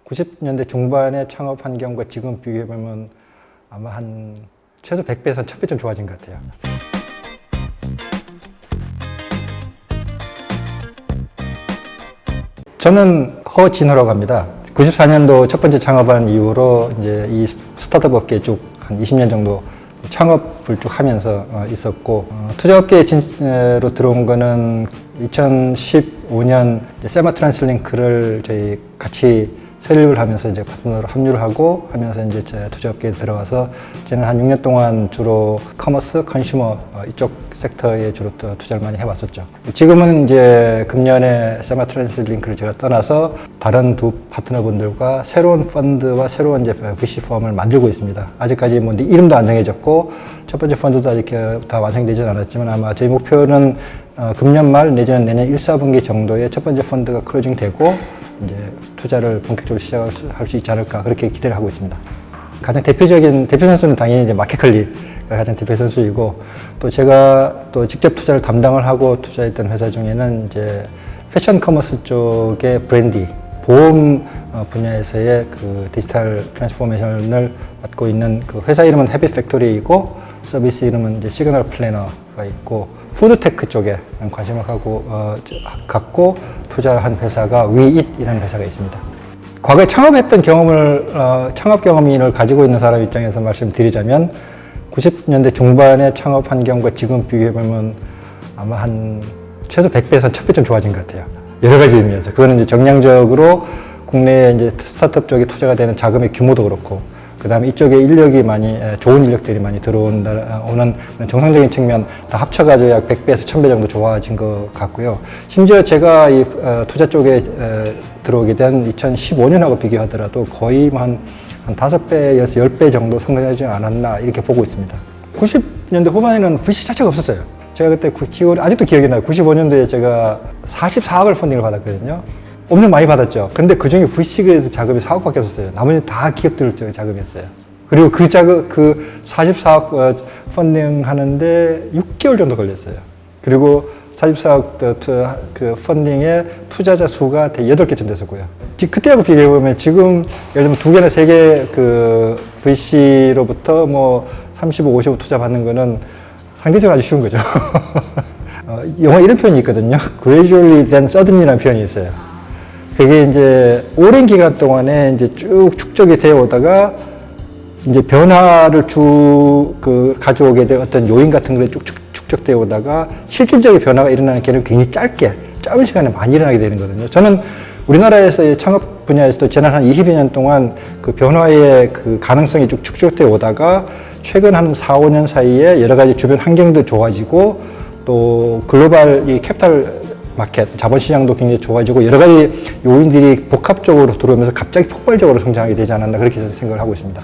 90년대 중반에 창업 환경과 지금 비교해보면 아마 한 최소 100배에서 1000배쯤 좋아진 것 같아요. 저는 허진호라고 합니다. 94년도 첫 번째 창업한 이후로 이제 이 스타트업 업계에 쭉 한 20년 정도 창업을 쭉 하면서 있었고, 투자업계로 들어온 거는 2015년 세마 트랜스링크를 저희 같이 설립을 하면서 이제 파트너로 합류를 하고 하면서 이제 제 투자업계에 들어와서 저는 한 6년 동안 주로 커머스, 컨슈머 이쪽 섹터에 주로 투자를 많이 해왔었죠. 지금은 이제 금년에 세마 트랜스링크를 제가 떠나서 다른 두 파트너분들과 새로운 펀드와 새로운 이제 VC 펌을 만들고 있습니다. 아직까지 뭐 이름도 안 정해졌고 첫 번째 펀드도 아직 다 완성되지는 않았지만 아마 저희 목표는 금년 말 내지는 내년 1, 4분기 정도에 첫 번째 펀드가 클로징 되고 이제 투자를 본격적으로 시작할 수 있지 않을까 그렇게 기대를 하고 있습니다. 가장 대표적인 대표 선수는 당연히 이제 마켓컬리가 가장 대표 선수이고, 또 제가 또 직접 투자를 담당을 하고 투자했던 회사 중에는 이제 패션 커머스 쪽의 브랜디, 보험 분야에서의 그 디지털 트랜스포메이션을 맡고 있는 그 회사 이름은 해피 팩토리이고 서비스 이름은 이제 시그널 플래너가 있고, 푸드테크 쪽에 관심을 갖고 투자한 회사가 위잇이라는 회사가 있습니다. 과거에 창업했던 창업 경험을 가지고 있는 사람 입장에서 말씀드리자면 90년대 중반의 창업 환경과 지금 비교해보면 아마 한 최소 100배에서 1000배쯤 좋아진 것 같아요. 여러 가지 의미에서. 그거는 이제 정량적으로 국내에 이제 스타트업 쪽에 투자가 되는 자금의 규모도 그렇고, 그 다음에 이쪽에 좋은 인력들이 많이 오는 정상적인 측면 다 합쳐가지고 약 100배에서 1000배 정도 좋아진 것 같고요. 심지어 제가 이 투자 쪽에 들어오게 된 2015년하고 비교하더라도 거의 한 5배에서 10배 정도 성장하지 않았나 이렇게 보고 있습니다. 90년대 후반에는 VC 자체가 없었어요. 제가 그때 아직도 기억이 나요. 95년도에 제가 44억을 펀딩을 받았거든요. 엄청 많이 받았죠. 근데 그 중에 VC에서 자금이 4억밖에 없었어요. 나머지 다 기업들 자금이었어요. 그리고 그 44억 펀딩 하는데 6개월 정도 걸렸어요. 그리고 44억 그 펀딩의 투자자 수가 8개쯤 됐었고요. 그때하고 비교해보면 지금 예를 들면 2개나 3개 그 VC로부터 뭐 35, 55 투자 받는 거는 상대적으로 아주 쉬운 거죠. 영어 이런 표현이 있거든요. Gradually then suddenly라는 표현이 있어요. 그게 이제 오랜 기간 동안에 이제 쭉 축적이 되어 오다가 이제 변화를 가져오게 될 어떤 요인 같은 게 쭉 축적되어 오다가 실질적인 변화가 일어나는 개념이 굉장히 짧은 시간에 많이 일어나게 되는 거거든요. 저는 우리나라에서의 창업 분야에서도 지난 한 20여 년 동안 그 변화의 그 가능성이 쭉 축적되어 오다가 최근 한 4, 5년 사이에 여러 가지 주변 환경도 좋아지고 또 글로벌 이 캐피탈 마켓, 자본시장도 굉장히 좋아지고 여러 가지 요인들이 복합적으로 들어오면서 갑자기 폭발적으로 성장하게 되지 않았나 그렇게 생각을 하고 있습니다.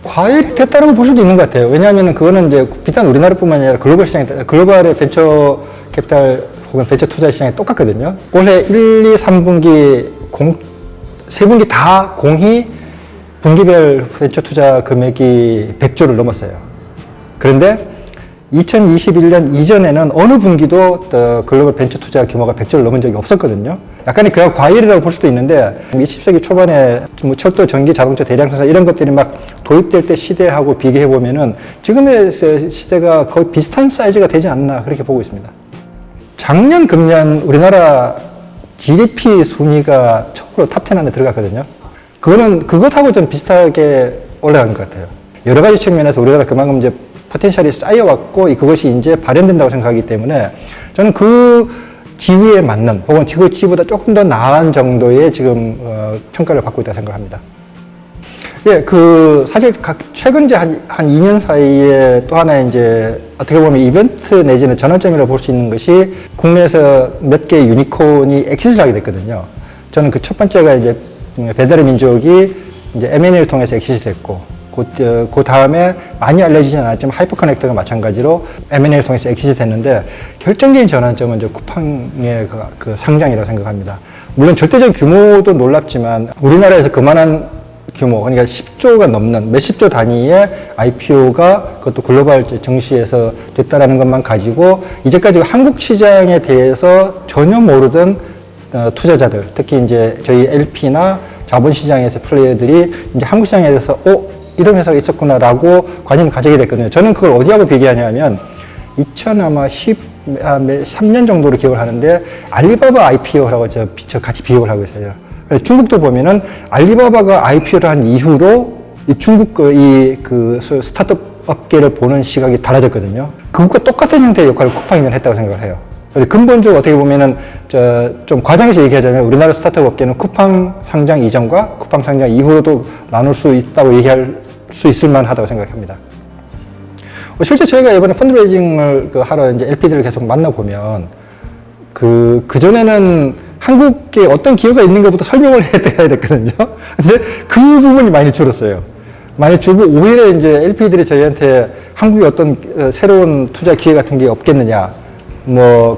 과열이 됐다고 볼 수도 있는 것 같아요. 왜냐하면 그거는 이제 비단 우리나라뿐만 아니라 글로벌의 벤처 캐피탈 혹은 벤처 투자 시장이 똑같거든요. 올해 1, 2, 3분기 세 분기 다 공히 분기별 벤처 투자 금액이 100조를 넘었어요. 그런데 2021년 이전에는 어느 분기도 글로벌 벤처 투자 규모가 100조를 넘은 적이 없었거든요. 약간의 그가 과열이라고 볼 수도 있는데 20세기 초반에 뭐 철도, 전기, 자동차, 대량 생산 이런 것들이 막 도입될 때 시대하고 비교해 보면은 지금의 시대가 거의 비슷한 사이즈가 되지 않나 그렇게 보고 있습니다. 작년, 금년 우리나라 GDP 순위가 처음으로 탑10 안에 들어갔거든요. 그것하고 좀 비슷하게 올라간 것 같아요. 여러 가지 측면에서 우리나라 그만큼 이제 포텐셜이 쌓여왔고 그것이 이제 발현된다고 생각하기 때문에 저는 그 지위에 맞는 혹은 그 지위보다 조금 더 나은 정도의 지금 평가를 받고 있다고 생각합니다. 예, 사실 최근 이제 한 2년 사이에 또 하나 이제 어떻게 보면 이벤트 내지는 전환점이라고 볼 수 있는 것이 국내에서 몇 개의 유니콘이 엑시트를 하게 됐거든요. 저는 그 첫 번째가 이제 배달의 민족이 이제 M&A를 통해서 엑시트 됐고, 그 다음에 많이 알려지지 않았지만 하이퍼커넥터가 마찬가지로 M&A를 통해서 엑시트 됐는데 결정적인 전환점은 이제 쿠팡의 그 상장이라고 생각합니다. 물론 절대적인 규모도 놀랍지만 우리나라에서 그만한 규모, 그러니까 10조가 넘는 몇십 조 단위의 IPO가 그것도 글로벌 증시에서 됐다라는 것만 가지고 이제까지 한국 시장에 대해서 전혀 모르던 투자자들, 특히 이제 저희 LP나 자본 시장에서 플레이어들이 이제 한국 시장에 대해서 이런 회사가 있었구나라고 관심을 가지게 됐거든요. 저는 그걸 어디하고 비교하냐면 2013년 정도로 기억을 하는데 알리바바 IPO라고 저 같이 비교를 하고 있어요. 중국도 보면은 알리바바가 IPO를 한 이후로 이 중국 그 스타트업 업계를 보는 시각이 달라졌거든요. 그것과 똑같은 형태의 역할을 쿠팡이 했다고 생각을 해요. 근본적으로 어떻게 보면은 좀 과장해서 얘기하자면 우리나라 스타트업 업계는 쿠팡 상장 이전과 쿠팡 상장 이후로도 나눌 수 있다고 얘기할 수 있을 만하다고 생각합니다. 실제 저희가 이번에 펀드레이징을 하러 이제 LP들을 계속 만나보면 그 전에는 한국에 어떤 기회가 있는 것부터 설명을 해야 됐거든요. 근데 그 부분이 많이 줄었어요. 많이 줄고 오히려 이제 LP들이 저희한테 한국에 어떤 새로운 투자 기회 같은 게 없겠느냐,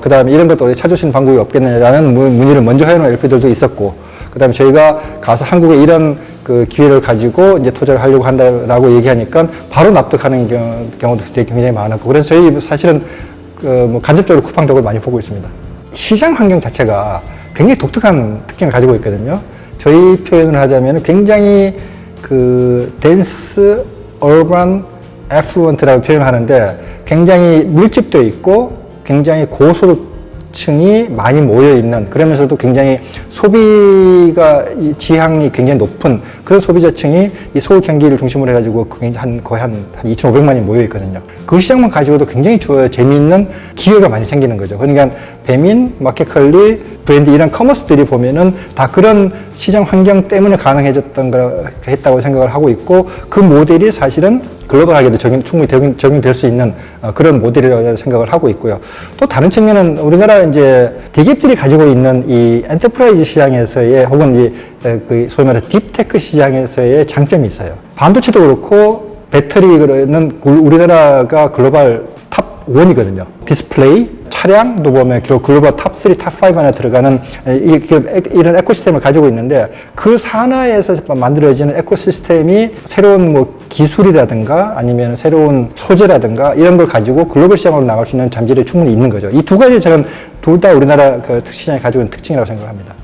그 다음에 이런 것도 찾으시는 방법이 없겠느냐라는 문의를 먼저 해놓은 LP들도 있었고, 그 다음에 저희가 가서 한국에 이런 그 기회를 가지고 이제 투자를 하려고 한다라고 얘기하니까 바로 납득하는 경우도 되게 굉장히 많았고, 그래서 저희 사실은 간접적으로 쿠팡 덕을 많이 보고 있습니다. 시장 환경 자체가 굉장히 독특한 특징을 가지고 있거든요. 저희 표현을 하자면 굉장히 덴스, 어반, 애플루언트라고 표현을 하는데 굉장히 밀집되어 있고 굉장히 고소득층이 많이 모여있는, 그러면서도 굉장히 소비가 지향이 굉장히 높은 그런 소비자층이 이 서울 경기를 중심으로 해가지고 거의 한 2,500만이 모여있거든요. 그 시장만 가지고도 굉장히 재미있는 기회가 많이 생기는 거죠. 그러니까 배민, 마켓컬리, 브랜드 이런 커머스들이 보면은 다 그런 시장 환경 때문에 했다고 생각을 하고 있고, 그 모델이 사실은 글로벌하게도 충분히 적용될 수 있는 그런 모델이라고 생각을 하고 있고요. 또 다른 측면은 우리나라 이제 대기업들이 가지고 있는 이 엔터프라이즈 시장에서의 혹은 소위 말해 딥테크 시장에서의 장점이 있어요. 반도체도 그렇고 배터리는 우리나라가 글로벌 탑 1이거든요. 디스플레이, 차량도 보면 글로벌 탑 3, 탑 5 안에 들어가는 이런 에코시스템을 가지고 있는데, 그 산하에서 만들어지는 에코시스템이 새로운 기술이라든가 아니면 새로운 소재라든가 이런 걸 가지고 글로벌 시장으로 나갈 수 있는 잠재력이 충분히 있는 거죠. 이 두 가지 저는 둘 다 우리나라 시장이 가지고 있는 특징이라고 생각을 합니다.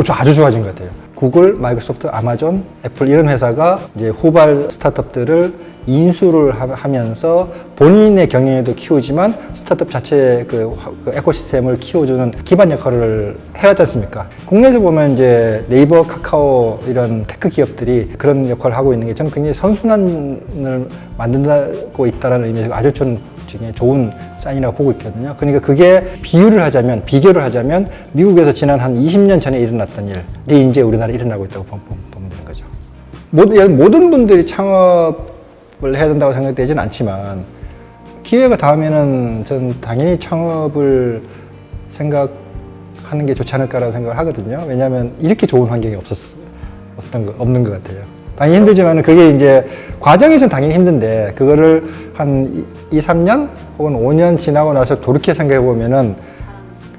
아주 좋아진 것 같아요. 구글, 마이크로소프트, 아마존, 애플 이런 회사가 이제 후발 스타트업들을 인수를 하면서 본인의 경영에도 키우지만 스타트업 자체의 그 에코시스템을 키워주는 기반 역할을 해왔지 않습니까? 국내에서 보면 이제 네이버, 카카오 이런 테크 기업들이 그런 역할을 하고 있는 게 저는 굉장히 선순환을 만든다고 있다는 의미에서 아주 저는 좋은 사인이라고 보고 있거든요. 그러니까 그게 비교를 하자면 미국에서 지난 한 20년 전에 일어났던 일이 이제 우리나라에 일어나고 있다고 보면 되는 거죠. 모든 분들이 창업을 해야 된다고 생각되지는 않지만 기회가 닿으면은 전 당연히 창업을 생각하는 게 좋지 않을까라고 생각을 하거든요. 왜냐하면 이렇게 좋은 환경이 없는 것 같아요. 당연히 힘들지만 그게 이제 과정에서는 당연히 힘든데 그거를 한 2, 3년 혹은 5년 지나고 나서 돌이켜 생각해 보면은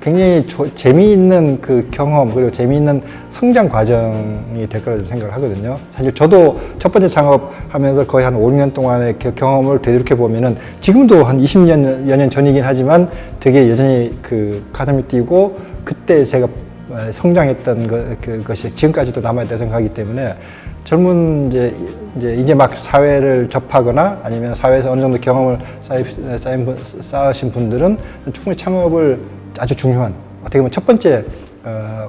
굉장히 재미있는 그 경험 그리고 재미있는 성장 과정이 될 거라고 생각을 하거든요. 사실 저도 첫 번째 창업하면서 거의 한 5, 6년 동안의 경험을 되돌이켜 보면은 지금도 한 20년 전이긴 하지만 되게 여전히 그 가슴이 뛰고 그때 제가 성장했던 그것이 지금까지도 남아있다고 생각하기 때문에 젊은 이제 막 사회를 접하거나 아니면 사회에서 어느 정도 경험을 쌓으신 분들은 충분히 창업을 아주 중요한 어떻게 보면 첫 번째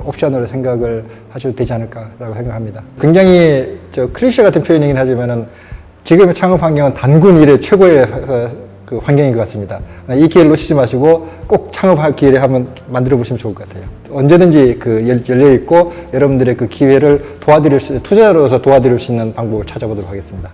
옵션으로 생각을 하셔도 되지 않을까라고 생각합니다. 굉장히 클리셰 같은 표현이긴 하지만은 지금의 창업 환경은 단군 일의 최고의 그 환경인 것 같습니다. 이 기회를 놓치지 마시고 꼭 창업할 기회를 한번 만들어 보시면 좋을 것 같아요. 언제든지 열려 있고 여러분들의 그 기회를 투자자로서 도와드릴 수 있는 방법을 찾아보도록 하겠습니다.